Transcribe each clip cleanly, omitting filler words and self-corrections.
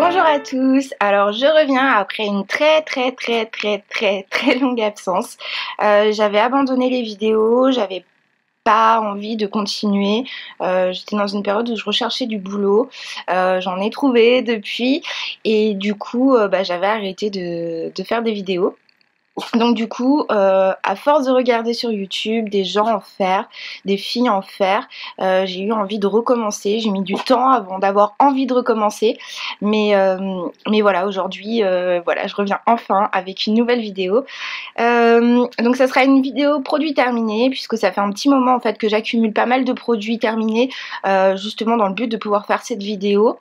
Bonjour à tous, alors je reviens après une très longue absence. J'avais abandonné les vidéos, j'avais pas envie de continuer. J'étais dans une période où je recherchais du boulot, j'en ai trouvé depuis et du coup j'avais arrêté de faire des vidéos. Donc du coup, à force de regarder sur YouTube des gens en faire, des filles en faire, j'ai eu envie de recommencer. J'ai mis du temps avant d'avoir envie de recommencer. Mais voilà, aujourd'hui, voilà, je reviens enfin avec une nouvelle vidéo. Donc ça sera une vidéo produit terminé, puisque ça fait un petit moment en fait que j'accumule pas mal de produits terminés, justement dans le but de pouvoir faire cette vidéo.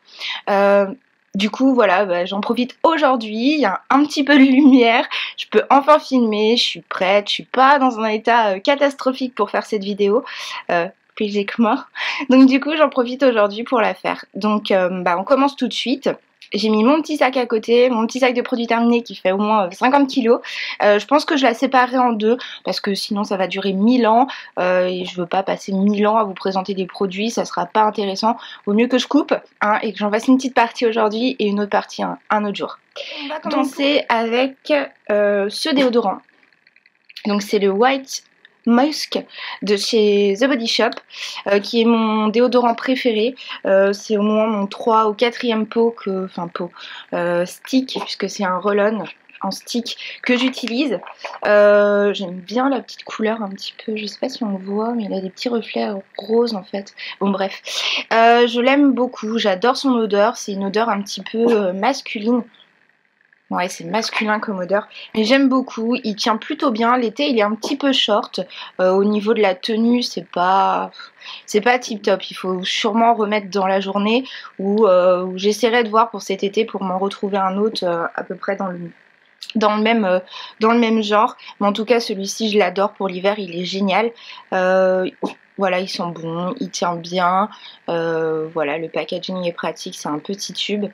Du coup voilà, j'en profite aujourd'hui, il y a un petit peu de lumière, je peux enfin filmer, je suis prête, je suis pas dans un état catastrophique pour faire cette vidéo, physiquement. Donc du coup j'en profite aujourd'hui pour la faire. Donc on commence tout de suite. J'ai mis mon petit sac à côté, mon petit sac de produits terminés qui fait au moins 50 kg. Je pense que je la séparerai en deux parce que sinon ça va durer 1000 ans et je veux pas passer 1000 ans à vous présenter des produits, ça sera pas intéressant. Vaut mieux que je coupe et que j'en fasse une petite partie aujourd'hui et une autre partie un autre jour. On va commencer avec ce déodorant. Donc c'est le White Musk de chez The Body Shop, qui est mon déodorant préféré. C'est au moins mon 3 ou 4e stick, puisque c'est un roll-on en stick que j'utilise. J'aime bien la petite couleur un petit peu, je sais pas si on le voit, mais il a des petits reflets roses en fait. Bon bref, je l'aime beaucoup, j'adore son odeur, c'est une odeur un petit peu masculine. Ouais, c'est masculin comme odeur, mais j'aime beaucoup, il tient plutôt bien. L'été il est un petit peu short, au niveau de la tenue c'est pas tip top, il faut sûrement remettre dans la journée ou j'essaierai de voir pour cet été pour m'en retrouver un autre à peu près dans le même genre, mais en tout cas celui-ci je l'adore pour l'hiver, il est génial. Voilà, ils sont bons, il tient bien, voilà, le packaging est pratique, c'est un petit tube,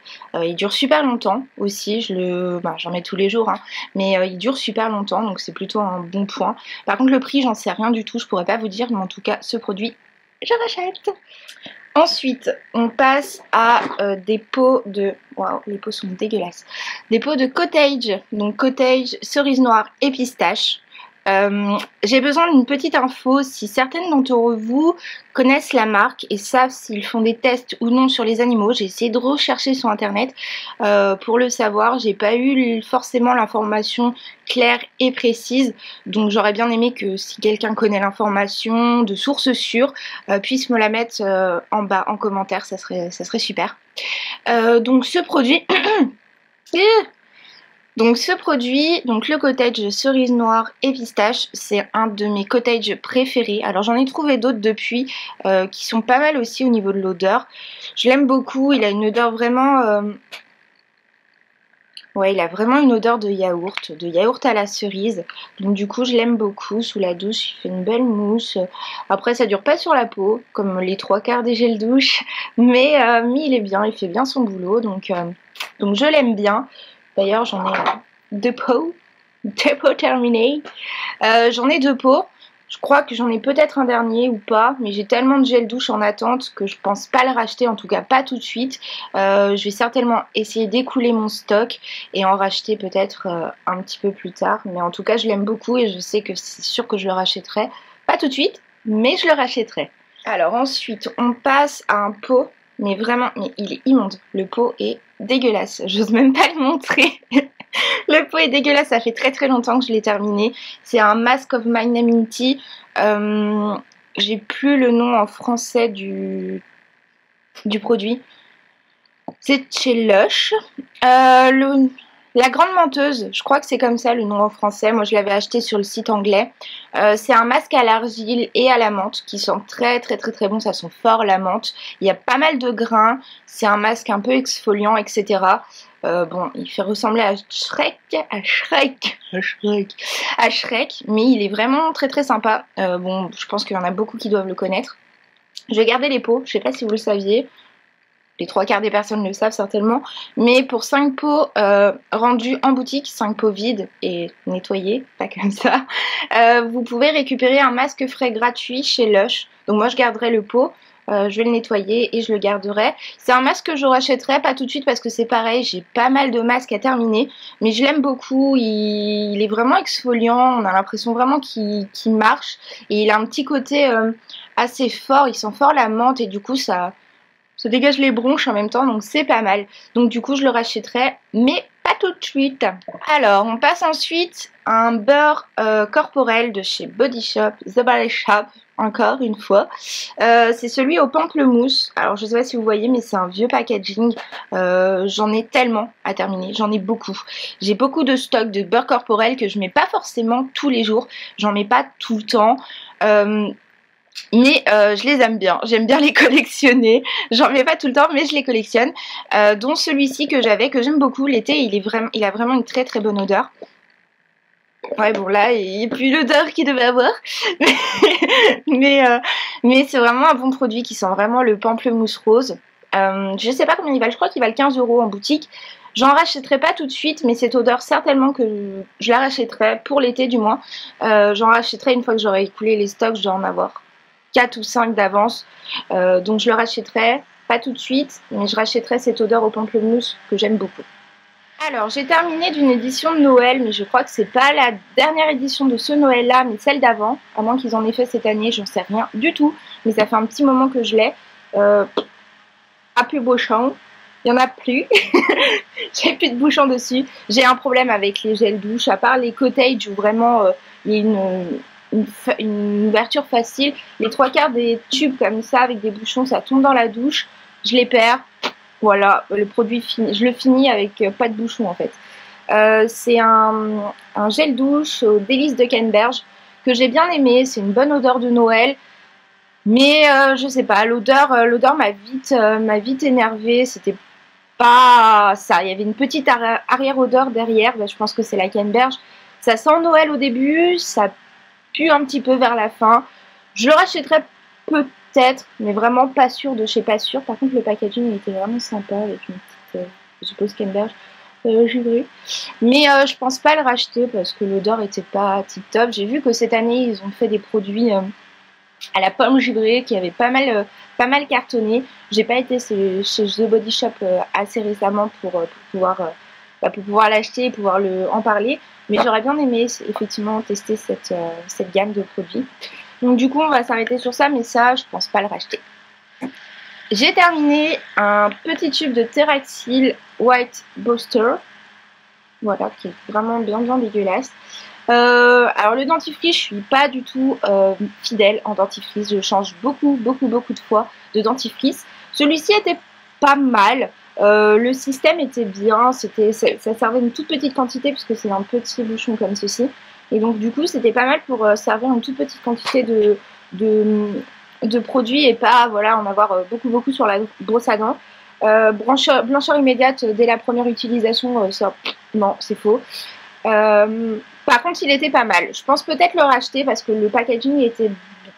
il dure super longtemps aussi, j'en mets tous les jours, mais il dure super longtemps, donc c'est plutôt un bon point. Par contre le prix, j'en sais rien du tout, je pourrais pas vous dire, mais en tout cas ce produit, je rachète. Ensuite, on passe à des pots de... Waouh, les pots sont dégueulasses. Des pots de cottage, donc cottage, cerise noire et pistache. J'ai besoin d'une petite info, si certaines d'entre vous connaissent la marque et savent s'ils font des tests ou non sur les animaux. J'ai essayé de rechercher sur internet pour le savoir, j'ai pas eu forcément l'information claire et précise, donc j'aurais bien aimé que si quelqu'un connaît l'information de source sûre puisse me la mettre en bas en commentaire, ça serait super. Donc ce produit donc le cottage cerise noire et pistache, c'est un de mes cottages préférés. Alors j'en ai trouvé d'autres depuis qui sont pas mal aussi au niveau de l'odeur. Je l'aime beaucoup, il a une odeur vraiment... Ouais, il a vraiment une odeur de yaourt à la cerise. Donc du coup je l'aime beaucoup, sous la douche il fait une belle mousse. Après ça dure pas sur la peau, comme les 3/4 des gels douche, mais il est bien, il fait bien son boulot, donc je l'aime bien. D'ailleurs j'en ai deux pots terminés. J'en ai deux pots. Je crois que j'en ai peut-être un dernier ou pas, mais j'ai tellement de gel douche en attente que je pense pas le racheter, en tout cas pas tout de suite. Je vais certainement essayer d'écouler mon stock et en racheter peut-être un petit peu plus tard. Mais en tout cas je l'aime beaucoup et je sais que c'est sûr que je le rachèterai. Pas tout de suite, mais je le rachèterai. Alors ensuite on passe à un pot. Mais vraiment, il est immonde. Le pot est dégueulasse. J'ose même pas le montrer. Le pot est dégueulasse. Ça fait très longtemps que je l'ai terminé. C'est un Mask of Magnanimity. J'ai plus le nom en français du produit. C'est chez Lush. La grande menteuse, je crois que c'est comme ça le nom en français. Moi je l'avais acheté sur le site anglais. C'est un masque à l'argile et à la menthe qui sent très bon. Ça sent fort la menthe. Il y a pas mal de grains. C'est un masque un peu exfoliant, etc. Bon, il fait ressembler à Shrek, mais il est vraiment très sympa. Bon, je pense qu'il y en a beaucoup qui doivent le connaître. Je vais garder les pots. Je sais pas si vous le saviez. Les 3/4 des personnes le savent certainement, mais pour 5 pots rendus en boutique, 5 pots vides et nettoyés, pas comme ça, vous pouvez récupérer un masque frais gratuit chez Lush. Donc moi je garderai le pot, Je vais le nettoyer et je le garderai. C'est un masque que je rachèterai, pas tout de suite parce que c'est pareil, j'ai pas mal de masques à terminer. Mais je l'aime beaucoup, il est vraiment exfoliant, on a l'impression vraiment qu'il marche. Et il a un petit côté assez fort, il sent fort la menthe et du coup ça dégage les bronches en même temps, donc c'est pas mal. Donc du coup je le rachèterai, mais pas tout de suite. Alors on passe ensuite à un beurre corporel de chez Body Shop, The Body Shop, encore une fois. C'est celui au pamplemousse. Alors je sais pas si vous voyez, mais c'est un vieux packaging. J'en ai tellement à terminer, j'en ai beaucoup. J'ai beaucoup de stock de beurre corporel que je mets pas forcément tous les jours, j'en mets pas tout le temps. Mais je les aime bien, j'aime bien les collectionner, j'en mets pas tout le temps mais je les collectionne, dont celui-ci que j'avais, que j'aime beaucoup, l'été il a vraiment une très très bonne odeur. Ouais bon là il n'y a plus l'odeur qu'il devait avoir, mais c'est vraiment un bon produit qui sent vraiment le pamplemousse rose. Je sais pas combien il va, je crois qu'il va le 15 € en boutique. J'en rachèterai pas tout de suite, mais cette odeur certainement que je la rachèterai pour l'été du moins. J'en rachèterai une fois que j'aurai écoulé les stocks, je dois en avoir 4 ou 5 d'avance, donc je le rachèterai, pas tout de suite, mais je rachèterai cette odeur au pamplemousse que j'aime beaucoup. Alors j'ai terminé d'une édition de Noël, mais je crois que c'est pas la dernière édition de ce Noël là, mais celle d'avant, à moins qu'ils en aient fait cette année, j'en sais rien du tout, mais ça fait un petit moment que je l'ai. À plus bouchon, il n'y en a plus, j'ai plus de bouchons dessus, j'ai un problème avec les gels douche, à part les cottage où vraiment il y a une ouverture facile. Les 3/4 des tubes comme ça avec des bouchons, ça tombe dans la douche, je les perds. Voilà, le produit fini, je le finis avec pas de bouchon en fait. C'est un gel douche au délice de Canneberge que j'ai bien aimé, c'est une bonne odeur de Noël. Mais je sais pas, l'odeur m'a vite énervée, c'était pas ça. Il y avait une petite arrière-odeur derrière, je pense que c'est la Canneberge. Ça sent Noël au début, ça pue un petit peu vers la fin. Je le rachèterai peut-être, mais vraiment pas sûr de chez pas sûr. Par contre, le packaging il était vraiment sympa avec une petite, je suppose, Canneberge givrée. Mais je pense pas le racheter parce que l'odeur était pas tip top. J'ai vu que cette année, ils ont fait des produits à la pomme givrée qui avait pas mal cartonné. J'ai pas été chez The Body Shop assez récemment pour pouvoir l'acheter et pouvoir en parler. Mais j'aurais bien aimé effectivement tester cette gamme de produits. Donc du coup on va s'arrêter sur ça, mais ça je pense pas le racheter. J'ai terminé un petit tube de Terraxil White Booster. Voilà, qui est vraiment bien dégueulasse. Alors le dentifrice, je suis pas du tout fidèle en dentifrice, je change beaucoup de fois de dentifrice. Celui-ci était pas mal, le système était bien, ça servait une toute petite quantité puisque c'est un petit bouchon comme ceci. Et donc du coup c'était pas mal pour servir une toute petite quantité de produits et pas voilà en avoir beaucoup sur la brosse à dents. Blancheur immédiate dès la première utilisation, ça, non c'est faux. Par contre il était pas mal, je pense peut-être le racheter parce que le packaging était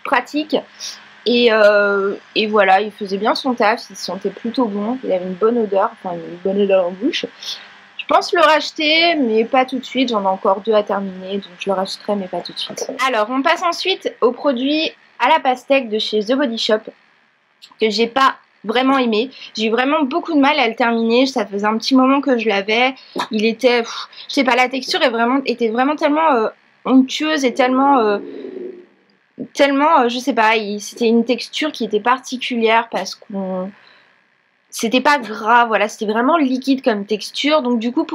pratique et voilà, il faisait bien son taf, il sentait plutôt bon, il avait une bonne odeur, enfin une bonne odeur en bouche. Je pense le racheter mais pas tout de suite, j'en ai encore 2 à terminer donc je le rachèterai mais pas tout de suite. Alors on passe ensuite au produit à la pastèque de chez The Body Shop que j'ai pas vraiment aimé. J'ai eu vraiment beaucoup de mal à le terminer, ça faisait un petit moment que je l'avais, il était, je sais pas, la texture était vraiment tellement onctueuse et tellement, je sais pas, c'était une texture qui était particulière parce qu'on... C'était pas gras, voilà, c'était vraiment liquide comme texture, donc du coup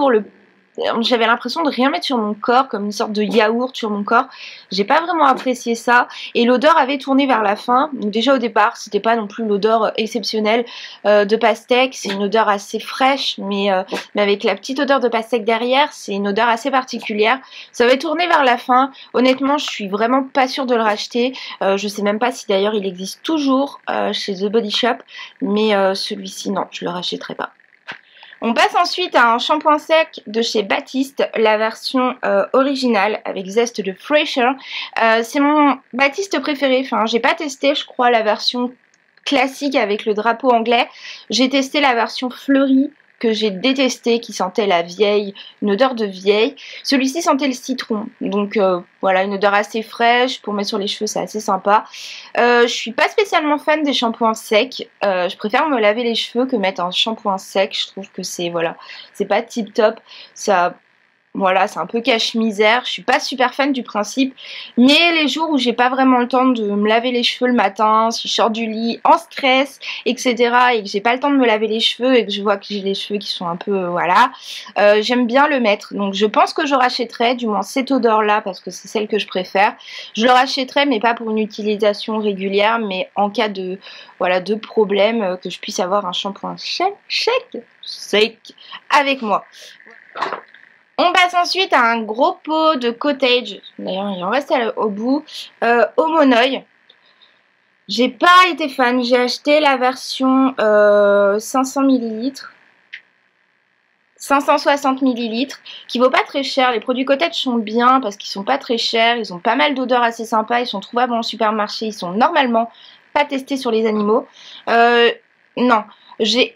j'avais l'impression de rien mettre sur mon corps, comme une sorte de yaourt sur mon corps. J'ai pas vraiment apprécié ça. Et l'odeur avait tourné vers la fin. Donc déjà au départ, c'était pas non plus l'odeur exceptionnelle de pastèque. C'est une odeur assez fraîche, mais avec la petite odeur de pastèque derrière, c'est une odeur assez particulière. Ça avait tourné vers la fin. Honnêtement, je suis vraiment pas sûre de le racheter. Je sais même pas si d'ailleurs il existe toujours chez The Body Shop. Mais celui-ci, non, je le rachèterai pas. On passe ensuite à un shampoing sec de chez Baptiste, la version originale avec zeste de Fresher. C'est mon Baptiste préféré, enfin j'ai pas testé je crois la version classique avec le drapeau anglais. J'ai testé la version fleurie que j'ai détesté, qui sentait la vieille, une odeur de vieille. Celui-ci sentait le citron, donc voilà, une odeur assez fraîche, pour mettre sur les cheveux c'est assez sympa. Je suis pas spécialement fan des shampoings secs, je préfère me laver les cheveux que mettre un shampoing sec, je trouve que c'est, voilà, c'est pas tip top, ça... Voilà, c'est un peu cache-misère, je suis pas super fan du principe, mais les jours où j'ai pas vraiment le temps de me laver les cheveux le matin, si je sors du lit en stress, etc. et que j'ai pas le temps de me laver les cheveux et que je vois que j'ai les cheveux qui sont un peu, voilà, j'aime bien le mettre. Donc je pense que je rachèterai, du moins cette odeur-là, parce que c'est celle que je préfère. Je le rachèterai, mais pas pour une utilisation régulière, mais en cas de, voilà, de problème, que je puisse avoir un shampoing sec avec moi. On passe ensuite à un gros pot de Cottage, d'ailleurs il en reste au bout, au Monoï. J'ai pas été fan, j'ai acheté la version 500 ml, 560 ml, qui vaut pas très cher. Les produits Cottage sont bien parce qu'ils sont pas très chers, ils ont pas mal d'odeurs assez sympas, ils sont trouvables en supermarché, ils sont normalement pas testés sur les animaux. Non.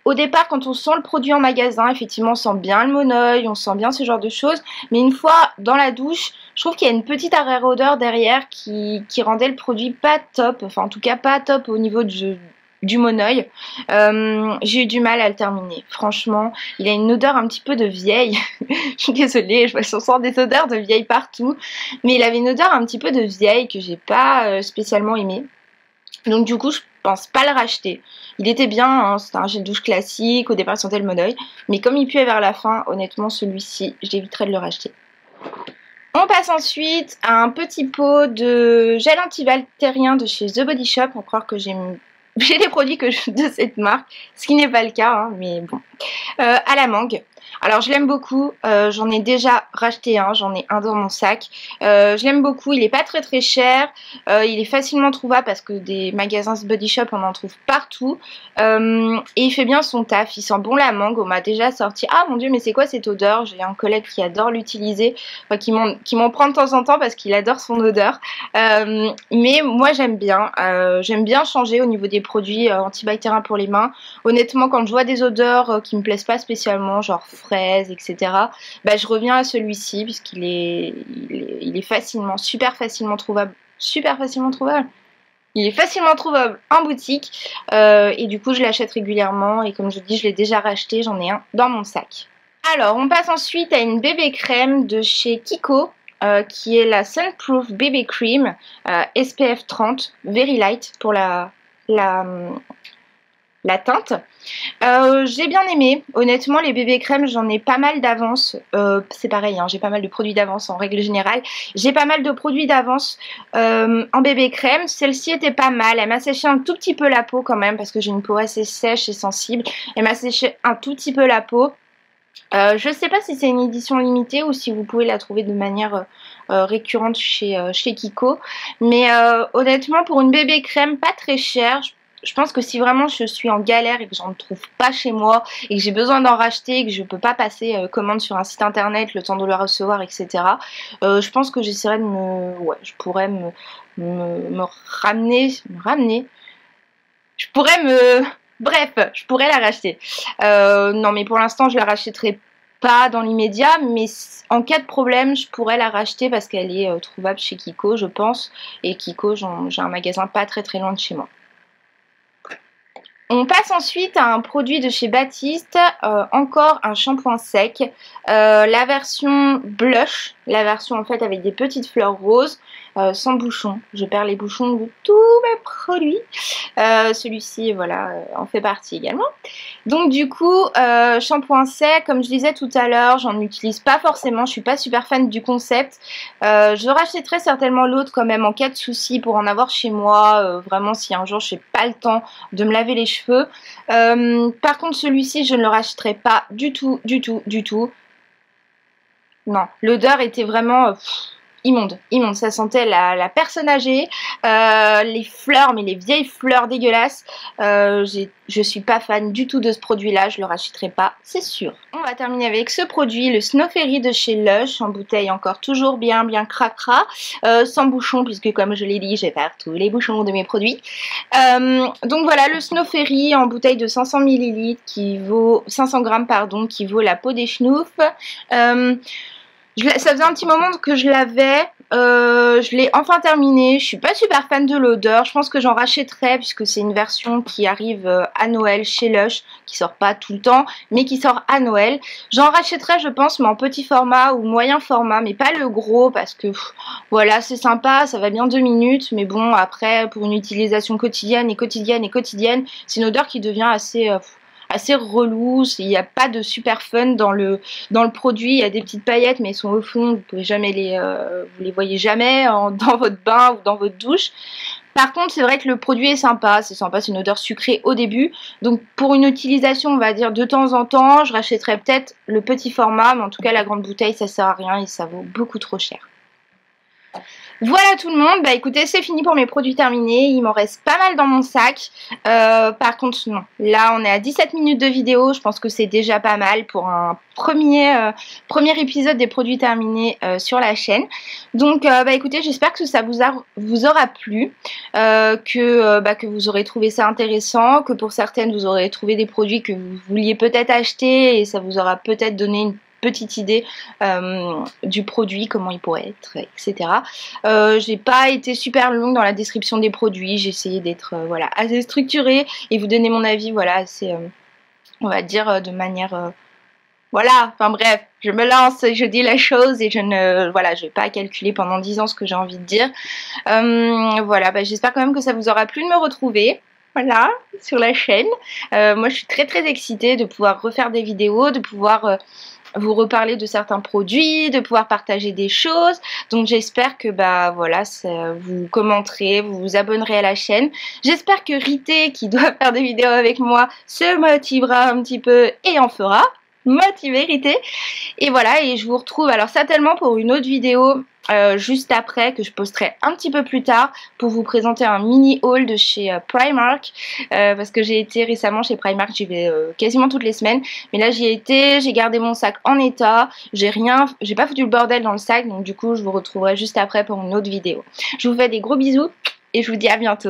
Au départ, quand on sent le produit en magasin, effectivement, on sent bien le monoeil, on sent bien ce genre de choses. Mais une fois dans la douche, je trouve qu'il y a une petite arrière-odeur derrière qui rendait le produit pas top. Enfin, en tout cas, pas top au niveau du monoeil. J'ai eu du mal à le terminer. Franchement, il a une odeur un petit peu de vieille. Je suis désolée, je sens des odeurs de vieille partout. Mais il avait une odeur un petit peu de vieille que j'ai pas spécialement aimée. Donc du coup, je pense pas le racheter. Il était bien, hein, c'était un gel douche classique, au départ il sentait le monoeil, mais comme il puait vers la fin, honnêtement celui-ci, j'éviterais de le racheter. On passe ensuite à un petit pot de gel antibactérien de chez The Body Shop. On va croire que j'ai des produits de cette marque, ce qui n'est pas le cas, hein, mais bon. À la mangue. Alors je l'aime beaucoup, j'en ai déjà racheté un, j'en ai un dans mon sac. Je l'aime beaucoup, il est pas très très cher, il est facilement trouvable parce que des magasins Body Shop on en trouve partout. Et il fait bien son taf, il sent bon la mangue. On m'a déjà sorti, ah mon dieu mais c'est quoi cette odeur? J'ai un collègue qui adore l'utiliser, enfin, qui m'en prend de temps en temps parce qu'il adore son odeur. Mais moi j'aime bien changer au niveau des produits antibactériens pour les mains. Honnêtement quand je vois des odeurs qui me plaisent pas spécialement, genre fraise, etc. Bah, je reviens à celui-ci puisqu'il est facilement, super facilement trouvable. Il est facilement trouvable en boutique et du coup je l'achète régulièrement et comme je dis je l'ai déjà racheté, j'en ai un dans mon sac. Alors on passe ensuite à une bébé crème de chez Kiko. Qui est la Sunproof Baby Cream SPF 30 Very Light pour la teinte. J'ai bien aimé, honnêtement les bébés crèmes j'en ai pas mal d'avance, c'est pareil hein, j'ai pas mal de produits d'avance en règle générale, j'ai pas mal de produits d'avance en bébé crème. Celle-ci était pas mal, elle m'a séché un tout petit peu la peau quand même parce que j'ai une peau assez sèche et sensible, elle m'a séché un tout petit peu la peau. Je sais pas si c'est une édition limitée ou si vous pouvez la trouver de manière récurrente chez Kiko, mais honnêtement pour une bébé crème pas très chère, je pense que si vraiment je suis en galère et que j'en trouve pas chez moi et que j'ai besoin d'en racheter et que je peux pas passer commande sur un site internet le temps de le recevoir, etc. Je pense que j'essaierai de je pourrais me ramener. Je pourrais Bref, je pourrais la racheter. Non, mais pour l'instant, je la rachèterai pas dans l'immédiat, mais en cas de problème, je pourrais la racheter parce qu'elle est trouvable chez Kiko, je pense. Et Kiko, j'ai un magasin pas très très loin de chez moi. On passe ensuite à un produit de chez Baptiste, encore un shampoing sec, la version blush, la version en fait avec des petites fleurs roses, sans bouchon. Je perds les bouchons de tous mes produits. Celui-ci, voilà, en fait partie également. Donc du coup, shampoing sec, comme je disais tout à l'heure, j'en utilise pas forcément, je suis pas super fan du concept. Je rachèterai certainement l'autre quand même en cas de souci pour en avoir chez moi, vraiment si un jour je n'ai pas le temps de me laver les cheveux. Par contre celui-ci je ne le rachèterai pas du tout. Non, l'odeur était vraiment... immonde, immonde. Ça sentait la personne âgée, les fleurs, mais les vieilles fleurs dégueulasses. Je suis pas fan du tout de ce produit-là, je le rachèterai pas, c'est sûr. On va terminer avec ce produit, le Snow Fairy de chez Lush, en bouteille encore toujours bien cracra, sans bouchon, puisque comme je l'ai dit, j'ai perdu tous les bouchons de mes produits. Donc voilà, le Snow Fairy en bouteille de 500 ml qui vaut 500 grammes pardon, qui vaut la peau des schnoufs. Ça faisait un petit moment que je l'avais, je l'ai enfin terminé. Je suis pas super fan de l'odeur, je pense que j'en rachèterai puisque c'est une version qui arrive à Noël chez Lush, qui sort pas tout le temps mais qui sort à Noël. J'en rachèterai je pense, mais en petit format ou moyen format, mais pas le gros parce que voilà, c'est sympa, ça va bien 2 minutes, mais bon après pour une utilisation quotidienne, c'est une odeur qui devient assez relou. Il n'y a pas de super fun dans le produit. Il y a des petites paillettes mais elles sont au fond, vous pouvez jamais vous les voyez jamais dans votre bain ou dans votre douche. Par contre c'est vrai que le produit est sympa, c'est une odeur sucrée au début, donc pour une utilisation on va dire de temps en temps, je rachèterais peut-être le petit format, mais en tout cas la grande bouteille ça sert à rien et ça vaut beaucoup trop cher. Voilà tout le monde, bah écoutez c'est fini pour mes produits terminés, il m'en reste pas mal dans mon sac, par contre non, là on est à 17 minutes de vidéo, je pense que c'est déjà pas mal pour un premier épisode des produits terminés sur la chaîne. Donc bah écoutez j'espère que ça vous aura plu, que vous aurez trouvé ça intéressant, que pour certaines vous aurez trouvé des produits que vous vouliez peut-être acheter et ça vous aura peut-être donné une petite idée du produit, comment il pourrait être, etc. J'ai pas été super longue dans la description des produits, j'ai essayé d'être voilà, assez structurée et vous donner mon avis voilà, assez on va dire de manière voilà, enfin bref, je me lance, je dis la chose et je vais pas calculer pendant 10 ans ce que j'ai envie de dire. Voilà, bah, j'espère quand même que ça vous aura plu de me retrouver. Voilà, sur la chaîne. Moi je suis très excitée de pouvoir refaire des vidéos, de pouvoir vous reparler de certains produits, de pouvoir partager des choses. Donc j'espère que bah voilà, vous commenterez, vous vous abonnerez à la chaîne. J'espère que Rité, qui doit faire des vidéos avec moi, se motivera un petit peu et en fera. Motivée Rité. Et voilà, et je vous retrouve alors certainement pour une autre vidéo juste après, que je posterai un petit peu plus tard, pour vous présenter un mini haul de chez Primark, parce que j'ai été récemment chez Primark, j'y vais quasiment toutes les semaines, mais là j'y ai été, j'ai gardé mon sac en état, j'ai pas foutu le bordel dans le sac, donc du coup je vous retrouverai juste après pour une autre vidéo. Je vous fais des gros bisous et je vous dis à bientôt.